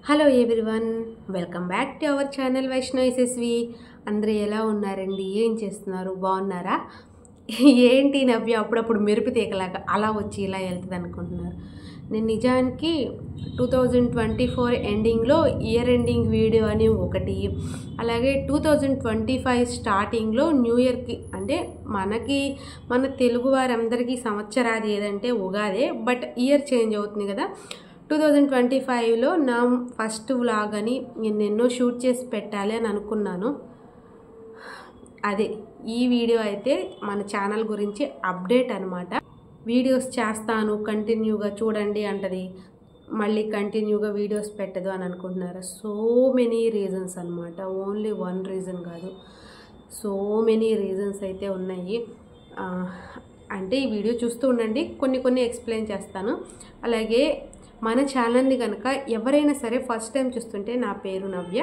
Hello everyone, welcome back to our channel Vaishnavi SSV. అందరూ ఎలా ఉన్నారండి? ఏం చేస్తున్నారు? బాగున్నారా? ఏంటి నవ్య అప్పుడప్పుడు మెరుపు తీగలాగా అలా వచ్చి ఇలా వెళ్తుంది అనుకుంటున్నారు. నేను నిజానికి 2024 ఎండింగ్లో ఇయర్ ఎండింగ్ వీడియో అని ఒకటి, అలాగే 2025 స్టార్టింగ్లో న్యూ ఇయర్కి, అంటే మన తెలుగు వారందరికీ సంవత్సరాది ఏదంటే ఉగాదే, బట్ ఇయర్ చేంజ్ అవుతుంది కదా. 2025లో నా ఫస్ట్ వ్లాగ్ అని నేను ఎన్నో షూట్ చేసి పెట్టాలి అని అనుకున్నాను. అదే ఈ వీడియో అయితే మన ఛానల్ గురించి అప్డేట్ అనమాట. వీడియోస్ చేస్తాను కంటిన్యూగా చూడండి అంటది, మళ్ళీ కంటిన్యూగా వీడియోస్ పెట్టదు అని అనుకుంటున్నారు. సో మెనీ రీజన్స్ అనమాట, ఓన్లీ వన్ రీజన్ కాదు, సో మెనీ రీజన్స్ అయితే ఉన్నాయి. అంటే ఈ వీడియో చూస్తూ ఉండండి, కొన్ని ఎక్స్ప్లెయిన్ చేస్తాను. అలాగే మన ఛానల్ని కనుక ఎవరైనా సరే ఫస్ట్ టైం చూస్తుంటే, నా పేరు నవ్య.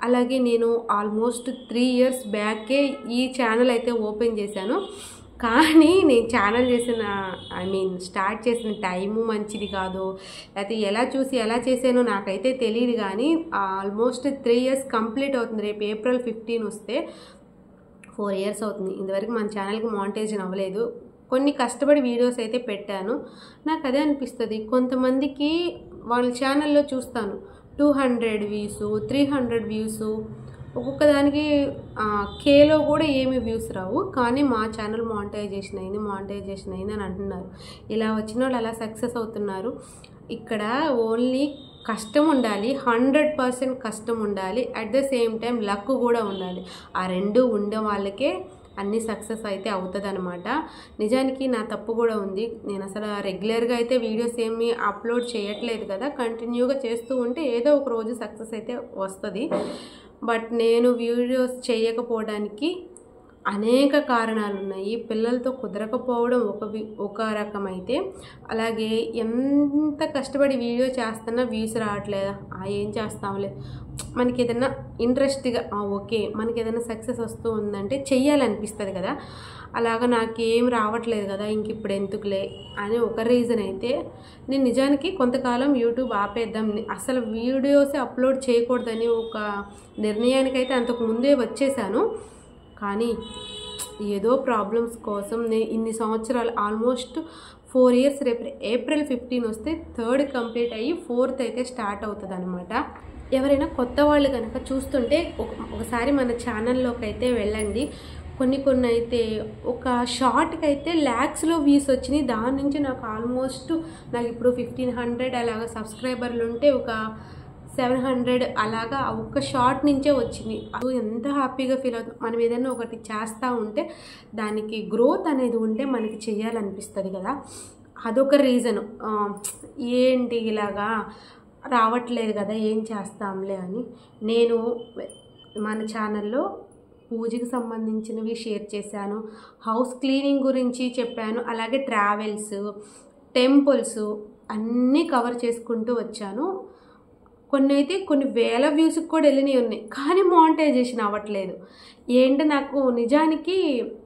అలాగే నేను ఆల్మోస్ట్ 3 years బ్యాకే ఈ ఛానల్ అయితే ఓపెన్ చేశాను. కానీ నేను ఛానల్ స్టార్ట్ చేసిన టైము మంచిది కాదు, లేకపోతే ఎలా చేశానో నాకైతే తెలియదు. కానీ ఆల్మోస్ట్ 3 years కంప్లీట్ అవుతుంది. రేపు April 15 వస్తే 4 years అవుతుంది. ఇంతవరకు మన ఛానల్కి మానిటైజేషన్ అవ్వలేదు. కొన్ని కష్టపడి వీడియోస్ అయితే పెట్టాను. నాకు అదే అనిపిస్తుంది, కొంతమందికి వాళ్ళ ఛానల్లో చూస్తాను 200 వ్యూస్, 300 వ్యూస్, ఒక్కొక్క దానికి కేలో కూడా ఏమి వ్యూస్ రావు. కానీ మా ఛానల్ మానిటైజేషన్ అయింది అని అంటున్నారు. ఇలా వచ్చిన వాళ్ళు అలా సక్సెస్ అవుతున్నారు. ఇక్కడ ఓన్లీ కష్టం ఉండాలి, 100% కష్టం ఉండాలి, at the same time luck కూడా ఉండాలి. ఆ రెండు ఉండే వాళ్ళకే అన్నీ సక్సెస్ అయితే అవుతుంది అనమాట. నిజానికి నా తప్పు కూడా ఉంది. నేను అసలు రెగ్యులర్గా అయితే వీడియోస్ ఏమీ అప్లోడ్ చేయట్లేదు కదా, కంటిన్యూగా చేస్తూ ఉంటే ఏదో ఒక రోజు సక్సెస్ అయితే వస్తుంది. బట్ నేను వీడియోస్ చేయకపోవడానికి అనేక కారణాలు ఉన్నాయి. పిల్లలతో కుదరకపోవడం ఒక రకమైతే, అలాగే ఎంత కష్టపడి వీడియో చేస్తున్నా వ్యూస్ రావట్లేదా, ఏం చేస్తాంలే, మనకి ఏదైనా ఇంట్రెస్ట్గా ఓకే మనకి ఏదైనా సక్సెస్ వస్తూ ఉందంటే చెయ్యాలనిపిస్తుంది కదా. అలాగా నాకేం రావట్లేదు కదా, ఇంక ఇప్పుడు ఎందుకులే అని ఒక రీజన్ అయితే. నేను నిజానికి కొంతకాలం యూట్యూబ్ ఆపేద్దాం, అసలు వీడియోసే అప్లోడ్ చేయకూడదని ఒక నిర్ణయానికైతే అంతకు ముందే వచ్చేసాను. కానీ ఏదో ప్రాబ్లమ్స్ కోసం నేను ఇన్ని సంవత్సరాలు, ఆల్మోస్ట్ 4 years, రేపు April 15 వస్తే 3rd కంప్లీట్ అయ్యి 4th అయితే స్టార్ట్ అవుతుంది అనమాట. ఎవరైనా కొత్త వాళ్ళు కనుక చూస్తుంటే ఒకసారి మన ఛానల్లోకి అయితే వెళ్ళండి. కొన్ని అయితే ఒక షార్ట్కి అయితే lakhsలో వ్యూస్ వచ్చినాయి. దాని నుంచి నాకు ఆల్మోస్ట్ నాకు ఇప్పుడు 1500 అలాగా సబ్స్క్రైబర్లు ఉంటే ఒక 700 అలాగా ఒక్క షార్ట్ నుంచే వచ్చింది. అది ఎంత హ్యాపీగా ఫీల్ అవుతుంది. మనం ఏదైనా ఒకటి చేస్తూ ఉంటే దానికి గ్రోత్ అనేది ఉంటే మనకి చెయ్యాలనిపిస్తుంది కదా. అదొక రీజను. ఏంటి ఇలాగా రావట్లేదు కదా, ఏం చేస్తాంలే అని నేను మన ఛానల్లో పూజకి సంబంధించినవి షేర్ చేశాను, హౌస్ క్లీనింగ్ గురించి చెప్పాను, అలాగే ట్రావెల్స్, టెంపుల్స్ అన్నీ కవర్ చేసుకుంటూ వచ్చాను. కొన్ని వేల వ్యూస్కి కూడా వెళ్ళినవి ఉన్నాయి, కానీ మానిటైజేషన్ అవ్వట్లేదు. ఏంటి, నాకు నిజానికి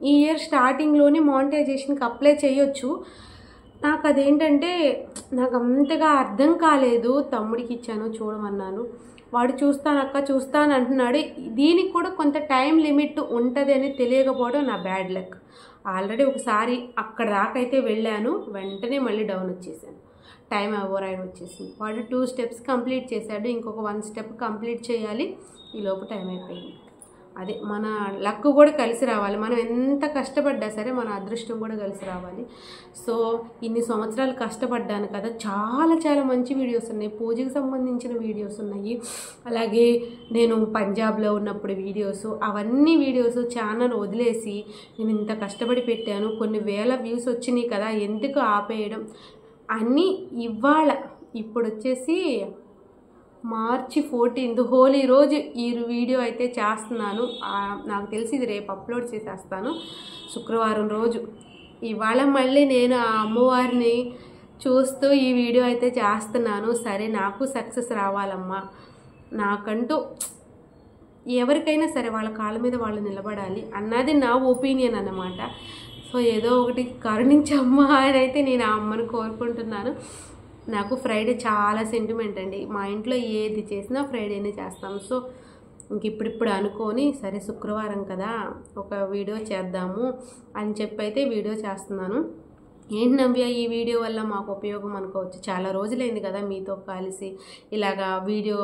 ఈ ఇయర్ స్టార్టింగ్లోనే మానిటైజేషన్కి అప్లై చేయొచ్చు. నాకు అదేంటంటే నాకు అంతగా అర్థం కాలేదు. తమ్ముడికి ఇచ్చాను, చూడమన్నాను, వాడు చూస్తాను అంటున్నాడు. దీనికి కూడా కొంత టైం లిమిట్ ఉంటుంది అని తెలియకపోవడం నా బ్యాడ్ లక్. ఆల్రెడీ ఒకసారి అక్కడ దాకైతే వెళ్ళాను, వెంటనే మళ్ళీ డౌన్ వచ్చేసాను, టైం ఓవర్ అయిన వచ్చేసింది. వాడు 2 steps కంప్లీట్ చేశాడు, ఇంకొక 1 step కంప్లీట్ చేయాలి, ఈలోపు టైం అయిపోయింది. అదే మన లక్ కూడా కలిసి రావాలి. మనం ఎంత కష్టపడ్డా సరే మన అదృష్టం కూడా కలిసి రావాలి. సో ఇన్ని సంవత్సరాలు కష్టపడ్డాను కదా, చాలా మంచి వీడియోస్ ఉన్నాయి, పూజకి సంబంధించిన వీడియోస్ ఉన్నాయి, అలాగే నేను పంజాబ్లో ఉన్నప్పుడు వీడియోస్, అవన్నీ వీడియోస్ ఛానల్ వదిలేసి నేను ఇంత కష్టపడి పెట్టాను, కొన్ని వేల వ్యూస్ వచ్చినాయి కదా, ఎందుకు ఆపేయడం అని. ఇప్పుడు వచ్చేసి March 14 హోలీ రోజు ఈ వీడియో అయితే చేస్తున్నాను. నాకు తెలిసి ఇది రేపు అప్లోడ్ చేసేస్తాను, శుక్రవారం రోజు. ఇవాళ మళ్ళీ నేను ఆ అమ్మవారిని చూస్తూ ఈ వీడియో అయితే చేస్తున్నాను. సరే, నాకు సక్సెస్ రావాలమ్మా, నాకంటూ ఎవరికైనా సరే వాళ్ళ కాళ్ళ మీద వాళ్ళు నిలబడాలి అన్నది నా ఒపీనియన్ అన్నమాట. సో ఏదో ఒకటి కరుణించమ్మా అని అయితే నేను ఆ అమ్మను కోరుకుంటున్నాను. నాకు ఫ్రైడే చాలా సెంటిమెంట్ అండి. మా ఇంట్లో ఏది చేసినా ఫ్రైడేనే చేస్తాం. సో ఇంక ఇప్పుడిప్పుడు అనుకొని సరే శుక్రవారం కదా ఒక వీడియో చేద్దాము అని చెప్పి అయితే వీడియో చేస్తున్నాను. ఏంటి నవ్య ఈ వీడియో వల్ల మాకు ఉపయోగం అనుకోవచ్చు. చాలా రోజులైంది కదా మీతో కలిసి ఇలాగా వీడియో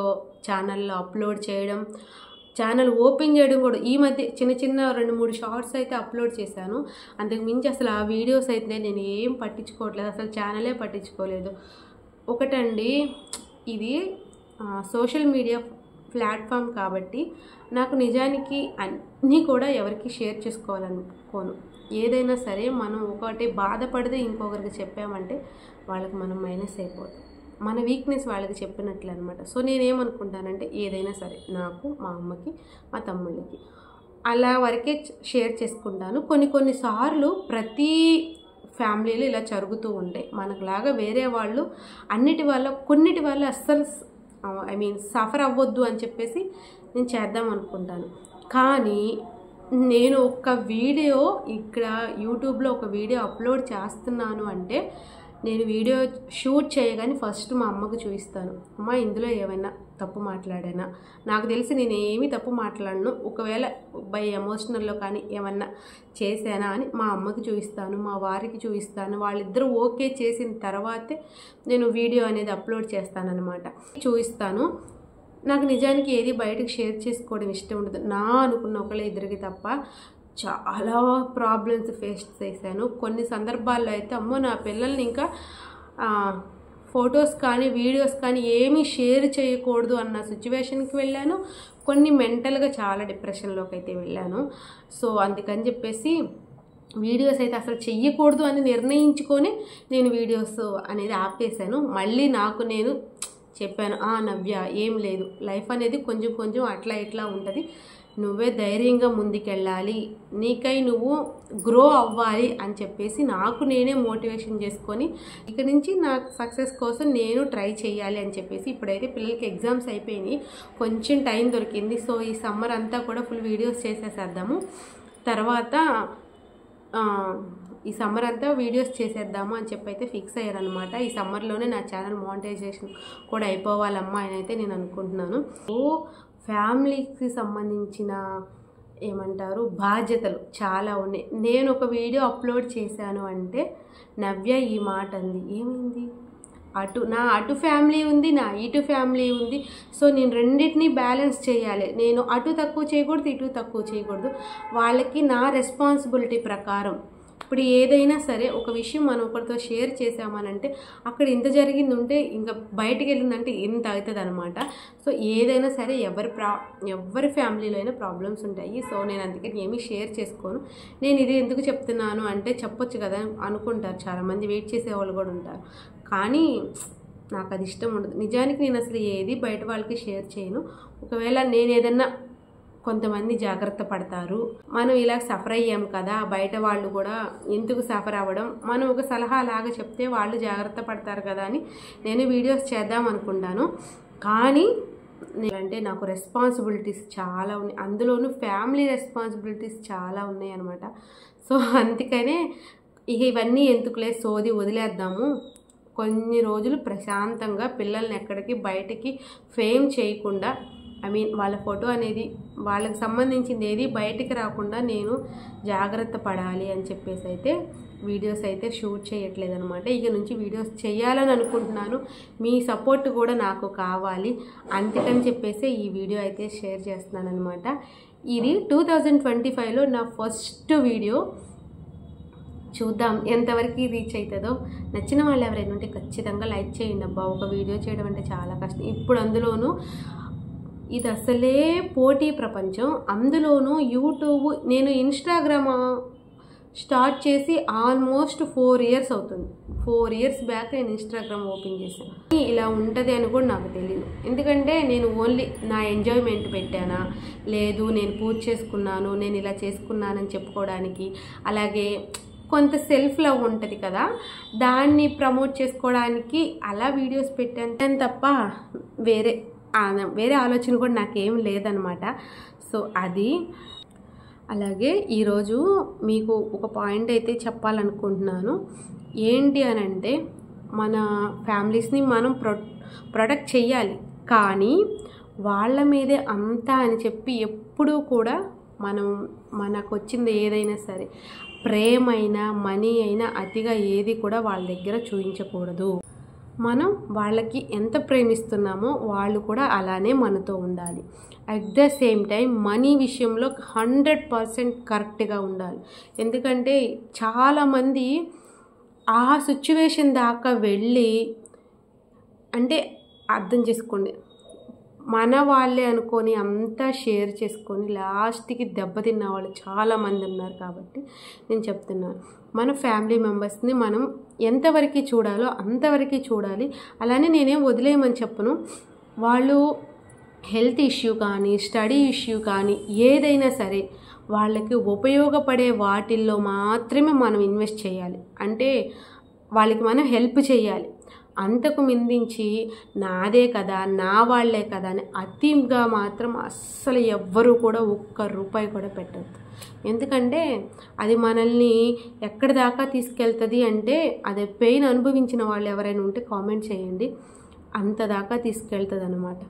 ఛానల్లో అప్లోడ్ చేయడం, ఛానల్ ఓపెన్ చేయడం కూడా. ఈ మధ్య చిన్న 2-3 షార్ట్స్ అయితే అప్లోడ్ చేశాను. అంతకు మించి అసలు ఆ వీడియోస్ అయితే నేను ఏం పట్టించుకోవట్లేదు, అసలు ఛానలే పట్టించుకోలేదు. ఒకటండి, ఇది సోషల్ మీడియా ప్లాట్ఫామ్ కాబట్టి నాకు నిజానికి అన్నీ కూడా ఎవరికి షేర్ చేసుకోవాలనుకోను. ఏదైనా సరే మనం ఒకటి బాధపడితే ఇంకొకరికి చెప్పామంటే వాళ్ళకి మనం మైనస్ అయిపోతాం, మన వీక్నెస్ వాళ్ళకి చెప్పినట్లు అనమాట. సో నేనేమనుకుంటానంటే ఏదైనా సరే నాకు, మా అమ్మకి, మా తమ్ముళ్ళకి అలా వరకే షేర్ చేసుకుంటాను. కొన్నిసార్లు ప్రతి ఫ్యామిలీలో ఇలా జరుగుతూ ఉంటాయి. మనకులాగా వేరే వాళ్ళు కొన్నిటి వల్ల అస్సలు సఫర్ అవ్వద్దు అని చెప్పేసి నేను చేద్దాం అనుకుంటాను. కానీ నేను ఒక వీడియో ఇక్కడ యూట్యూబ్లో ఒక వీడియో అప్లోడ్ చేస్తున్నాను అంటే నేను వీడియో షూట్ చేయగానే ఫస్ట్ మా అమ్మకు చూపిస్తాను. అమ్మ ఇందులో ఏమైనా తప్పు మాట్లాడానా, నాకు తెలిసి నేను ఏమీ తప్పు మాట్లాడను, ఒకవేళ బై ఎమోషనల్లో కానీ ఏమన్నా చేశానా అని మా అమ్మకి చూపిస్తాను, మా వారికి చూపిస్తాను. వాళ్ళిద్దరూ ఓకే చేసిన తర్వాతే నేను వీడియో అనేది అప్లోడ్ చేస్తానన్నమాట. చూపిస్తాను. నాకు నిజానికి ఏది బయటకు షేర్ చేసుకోవడం ఇష్టం ఉండదు. నా అనుకున్న ఒకళ్ళ ఇద్దరికి తప్ప చాలా ప్రాబ్లమ్స్ ఫేస్ చేశాను. కొన్ని సందర్భాల్లో అయితే అమ్మో నా పిల్లల్ని ఇంకా ఫొటోస్ కానీ వీడియోస్ కానీ ఏమీ షేర్ చేయకూడదు అన్న సిచ్యువేషన్కి వెళ్ళాను. కొన్ని మెంటల్గా చాలా డిప్రెషన్లోకి అయితే వెళ్ళాను. సో అందుకని చెప్పేసి వీడియోస్ అయితే అసలు చెయ్యకూడదు అని నిర్ణయించుకొని నేను వీడియోస్ అనేది ఆపేశాను. మళ్ళీ నాకు నేను చెప్పాను, నవ్య ఏం లేదు, లైఫ్ అనేది కొంచెం అట్లా ఇట్లా ఉంటుంది, నువ్వే ధైర్యంగా ముందుకెళ్ళాలి, నీకై నువ్వు గ్రో అవ్వాలి అని చెప్పేసి నాకు నేనే మోటివేషన్ చేసుకొని ఇక నుంచి నాకు సక్సెస్ కోసం నేను ట్రై చేయాలి అని చెప్పేసి ఇప్పుడైతే పిల్లలకి ఎగ్జామ్స్ అయిపోయినాయి, కొంచెం టైం దొరికింది. సో ఈ సమ్మర్ అంతా కూడా ఫుల్ వీడియోస్ చేసేసేద్దాము, తర్వాత ఈ సమ్మర్ అంతా వీడియోస్ చేసేద్దాము అని చెప్పి అయితే ఫిక్స్ అయ్యారనమాట. ఈ సమ్మర్లోనే నా ఛానల్ మానిటైజేషన్ కూడా అయిపోవాలమ్మా అని అయితే నేను అనుకుంటున్నాను. ఫ్యామిలీకి సంబంధించిన బాధ్యతలు చాలా ఉన్నాయి. నేను ఒక వీడియో అప్లోడ్ చేశాను అంటే నవ్య ఈ మాట అంది, ఏమైంది, అటు ఫ్యామిలీ ఉంది, నా ఇటు ఫ్యామిలీ ఉంది. సో నేను రెండింటినీ బ్యాలెన్స్ చేయాలి. నేను అటు తక్కువ చేయకూడదు, ఇటు తక్కువ చేయకూడదు. వాళ్ళకి నా రెస్పాన్సిబిలిటీ ప్రకారం ఇప్పుడు ఏదైనా సరే ఒక విషయం మనం ఒకరితో షేర్ చేసామనంటే అక్కడ ఇంత జరిగింది ఉంటే ఇంకా బయటికి వెళ్ళిందంటే ఇంత అవుతుంది అనమాట. సో ఏదైనా సరే ఎవరి ఫ్యామిలీలో అయినా ప్రాబ్లమ్స్ ఉంటాయి. సో నేను అందుకని ఏమీ షేర్ చేసుకోను. నేను ఇది ఎందుకు చెప్తున్నాను అంటే చెప్పొచ్చు కదా అనుకుంటారు చాలామంది, వెయిట్ చేసేవాళ్ళు కూడా ఉంటారు. కానీ నాకు అది ఇష్టం ఉండదు. నిజానికి నేను అసలు ఏది బయట వాళ్ళకి షేర్ చేయను. ఒకవేళ నేను ఏదన్నా కొంతమంది జాగ్రత్త పడతారు, మనం ఇలా సఫర్ అయ్యాం కదా, బయట వాళ్ళు కూడా ఎందుకు సఫర్ అవ్వడం, మనం ఒక సలహా లాగా చెప్తే వాళ్ళు జాగ్రత్త పడతారు కదా అని నేను వీడియోస్ చేద్దాం అనుకుంటాను. కానీ అంటే నాకు రెస్పాన్సిబిలిటీస్ చాలా ఉన్నాయి, అందులోనూ ఫ్యామిలీ రెస్పాన్సిబిలిటీస్ చాలా ఉన్నాయి అనమాట. సో అందుకనే ఇవన్నీ ఎందుకులే సోది వదిలేద్దాము, కొన్ని రోజులు ప్రశాంతంగా పిల్లల్ని ఎక్కడికి బయటికి ఫేమ్ చేయకుండా వాళ్ళ ఫోటో అనేది వాళ్ళకి సంబంధించింది ఏది బయటికి రాకుండా నేను జాగ్రత్త పడాలి అని చెప్పేసి అయితే వీడియోస్ అయితే షూట్ చేయట్లేదు అనమాట. ఇక నుంచి వీడియోస్ చేయాలని అనుకుంటున్నాను, మీ సపోర్ట్ కూడా నాకు కావాలి, అందుకని చెప్పేసి ఈ వీడియో అయితే షేర్ చేస్తున్నాను అనమాట. ఇది 2025లో నా ఫస్ట్ వీడియో. చూద్దాం ఎంతవరకు రీచ్ అవుతుందో. నచ్చిన వాళ్ళు ఎవరైనా ఉంటే ఖచ్చితంగా లైక్ చేయండి అబ్బా. ఒక వీడియో చేయడం అంటే చాలా కష్టం ఇప్పుడు, అందులోనూ ఇది అసలే పోటీ ప్రపంచం. అందులోనూ యూట్యూబ్, నేను ఇన్స్టాగ్రామ్ స్టార్ట్ చేసి ఆల్మోస్ట్ 4 years అవుతుంది. 4 years బ్యాక్ నేను ఇన్స్టాగ్రామ్ ఓపెన్ చేశాను. ఇలా ఉంటుంది అని కూడా నాకు తెలియదు. ఎందుకంటే నేను ఓన్లీ నా ఎంజాయ్మెంట్ పెట్టానా, లేదు నేను పూజ చేసుకున్నాను, నేను ఇలా చేసుకున్నానని చెప్పుకోవడానికి, అలాగే కొంత సెల్ఫ్ లవ్ ఉంటుంది కదా, దాన్ని ప్రమోట్ చేసుకోవడానికి అలా వీడియోస్ పెట్టాను తప్ప వేరే ఆలోచన కూడా నాకేం లేదనమాట. సో అది అలాగే ఈరోజు మీకు ఒక పాయింట్ అయితే చెప్పాలనుకుంటున్నాను. ఏంటి అని అంటే, మన ఫ్యామిలీస్ని మనం ప్రొటెక్ట్ చేయాలి. కానీ వాళ్ళ మీదే అంతా అని చెప్పి ఎప్పుడూ కూడా మనకు వచ్చింది ఏదైనా సరే, ప్రేమ అయినా మనీ అయినా అతిగా ఏది కూడా వాళ్ళ దగ్గర చూపించకూడదు. మనం వాళ్ళకి ఎంత ప్రేమిస్తున్నామో వాళ్ళు కూడా అలానే మనతో ఉండాలి. At the same time money విషయంలో 100% కరెక్ట్గా ఉండాలి. ఎందుకంటే చాలామంది ఆ సిచ్యువేషన్ దాకా వెళ్ళి, అంటే అర్థం చేసుకోండి, మన వాళ్ళే అనుకొని అంతా షేర్ చేసుకొని లాస్ట్కి దెబ్బతిన్న వాళ్ళు చాలామంది ఉన్నారు. కాబట్టి నేను చెప్తున్నాను, మన ఫ్యామిలీ మెంబర్స్ని మనం ఎంతవరకు చూడాలో అంతవరకు చూడాలి. అలానే నేనేం వదిలేయమని చెప్పను. వాళ్ళు హెల్త్ ఇష్యూ కానీ స్టడీ ఇష్యూ కానీ ఏదైనా సరే వాళ్ళకి ఉపయోగపడే వాటిల్లో మాత్రమే మనం ఇన్వెస్ట్ చేయాలి. అంటే వాళ్ళకి మనం హెల్ప్ చేయాలి. అంతకు మించి నాదే కదా, నా వాళ్ళే కదా అని అతిగా మాత్రం అస్సలు ఎవ్వరూ కూడా ఒక్క రూపాయి కూడా పెట్టద్దు. ఎందుకంటే అది మనల్ని ఎక్కడి దాకా తీసుకెళ్తుంది అంటే, అదే పెయిన్ అనుభవించిన వాళ్ళు ఎవరైనా ఉంటే కామెంట్ చేయండి. అంత దాకా తీసుకెళ్తుంది అన్నమాట.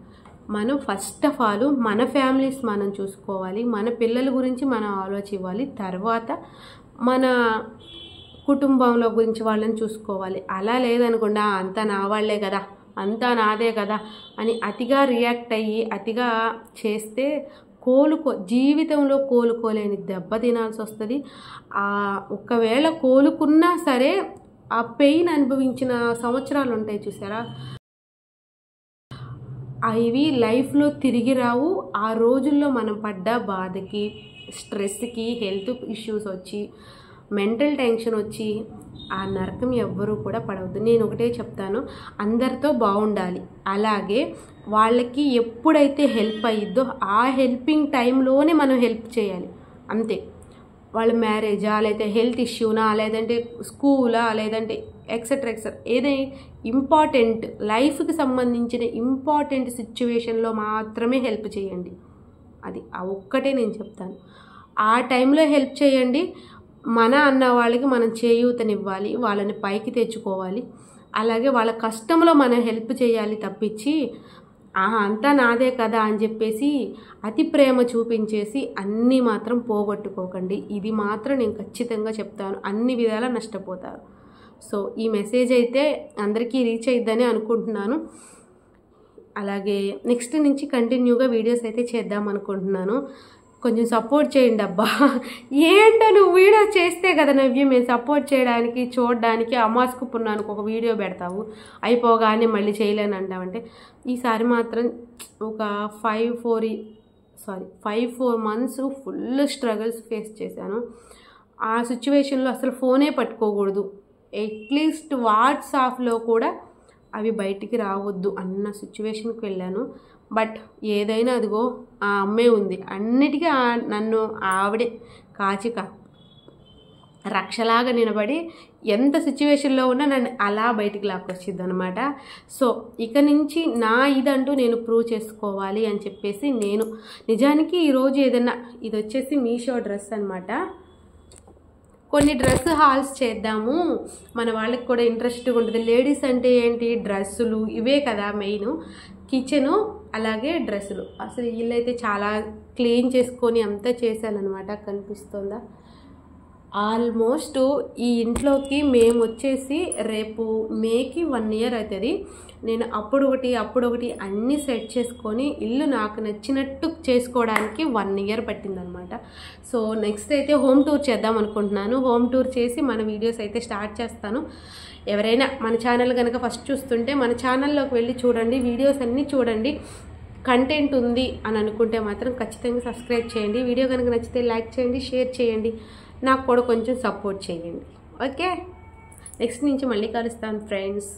మనం ఫస్ట్ ఆఫ్ ఆల్ మన ఫ్యామిలీస్ మనం చూసుకోవాలి, మన పిల్లల గురించి మనం ఆలోచించాలి, తర్వాత మన కుటుంబంలో గురించి వాళ్ళని చూసుకోవాలి. అలా లేదనుకోండి, అంతా నా వాళ్ళే కదా, అంతా నాదే కదా అని అతిగా రియాక్ట్ అయ్యి అతిగా చేస్తే జీవితంలో కోలుకోలేని దెబ్బ తినాల్సి వస్తుంది. ఒకవేళ కోలుకున్నా సరే ఆ పెయిన్ అనుభవించిన సంవత్సరాలు ఉంటాయి చూసారా, అవి లైఫ్లో తిరిగి రావు. ఆ రోజుల్లో మనం పడ్డ బాధకి, స్ట్రెస్కి, హెల్త్ ఇష్యూస్ వచ్చి, మెంటల్ టెన్షన్ వచ్చి ఆ నరకం ఎవ్వరూ కూడా పడవద్దు. నేను ఒకటే చెప్తాను, అందరితో బాగుండాలి. అలాగే వాళ్ళకి ఎప్పుడైతే హెల్ప్ అయ్యిద్దో ఆ హెల్పింగ్ టైంలోనే మనం హెల్ప్ చేయాలి అంతే. వాళ్ళ మ్యారేజా, లేదంటే హెల్త్ ఇష్యూనా, లేదంటే స్కూలా, లేదంటే ఎక్సెట్రా ఏదైనా ఇంపార్టెంట్ లైఫ్కి సంబంధించిన ఇంపార్టెంట్ సిచ్యువేషన్లో మాత్రమే హెల్ప్ చేయండి. అది ఒక్కటే నేను చెప్తాను. ఆ టైంలో హెల్ప్ చేయండి. మన అన్న వాళ్ళకి మనం చేయూతనివ్వాలి, వాళ్ళని పైకి తెచ్చుకోవాలి. అలాగే వాళ్ళ కష్టంలో మనం హెల్ప్ చేయాలి తప్పించి అంతా నాదే కదా అని చెప్పేసి అతి ప్రేమ చూపించేసి అన్నీ మాత్రం పోగొట్టుకోకండి. ఇది మాత్రం నేను ఖచ్చితంగా చెప్తాను, అన్ని విధాలా నష్టపోతారు. సో ఈ మెసేజ్ అయితే అందరికీ రీచ్ అయిద్దని అనుకుంటున్నాను. అలాగే నెక్స్ట్ నుంచి కంటిన్యూగా వీడియోస్ అయితే చేద్దాం అనుకుంటున్నాను. కొంచెం సపోర్ట్ చేయండి అబ్బా. ఏంటో నువ్వు వీడియో చేస్తే కదా నవ్య మేము సపోర్ట్ చేయడానికి, చూడడానికి, అమాస్కు పున్నానికి ఒక వీడియో పెడతావు, అయిపోగానే మళ్ళీ చేయలేని అంటామంటే, ఈసారి మాత్రం ఒక 5-4 months ఫుల్ స్ట్రగుల్స్ ఫేస్ చేశాను. ఆ సిచ్యువేషన్లో అసలు ఫోనే పట్టుకోకూడదు, అట్లీస్ట్ వాట్సాప్లో కూడా అవి బయటికి రావద్దు అన్న సిచ్యువేషన్కి వెళ్ళాను. బట్ ఏదైనా అదిగో ఆ అమ్మే ఉంది, అన్నిటికీ నన్ను ఆవిడే కాచిక రక్షలాగా నిలబడి ఎంత సిచ్యువేషన్లో ఉన్నా నన్ను అలా బయటికి లాక్కొచ్చిద్ది అనమాట. సో ఇక నుంచి నా ఇదంటూ నేను ప్రూవ్ చేసుకోవాలి అని చెప్పేసి నేను నిజానికి ఈరోజు ఏదన్నా, ఇది వచ్చేసి మీషో డ్రెస్ అనమాట. కొన్ని డ్రెస్ హాల్స్ చేద్దాము, మన వాళ్ళకి కూడా ఇంట్రెస్ట్గా ఉంటుంది. లేడీస్ అంటే ఏంటి, డ్రెస్సులు ఇవే కదా మెయిన్, కిచెను అలాగే డ్రెస్సులు. అసలు వీళ్ళైతే చాలా క్లీన్ చేసుకొని అంతా చేశానమాట. కనిపిస్తుందా? ఆల్మోస్ట్ ఈ ఇంట్లోకి మేము వచ్చేసి రేపు మేకి 1 year అవుతుంది. నేను అప్పుడొకటి అన్నీ సెట్ చేసుకొని ఇల్లు నాకు నచ్చినట్టు చేసుకోవడానికి 1 year పట్టిందనమాట. సో నెక్స్ట్ అయితే హోమ్ టూర్ చేద్దాం అనుకుంటున్నాను. హోమ్ టూర్ చేసి మన వీడియోస్ అయితే స్టార్ట్ చేస్తాను. ఎవరైనా మన ఛానల్ కనుక ఫస్ట్ చూస్తుంటే మన ఛానల్లోకి వెళ్ళి చూడండి, వీడియోస్ అన్నీ చూడండి. కంటెంట్ ఉంది అని అనుకుంటే మాత్రం ఖచ్చితంగా సబ్స్క్రైబ్ చేయండి. వీడియో కనుక నచ్చితే లైక్ చేయండి, షేర్ చేయండి, నాకు కూడా కొంచెం సపోర్ట్ చేయండి. ఓకే, నెక్స్ట్ నుంచి మళ్ళీ కలుస్తాను ఫ్రెండ్స్.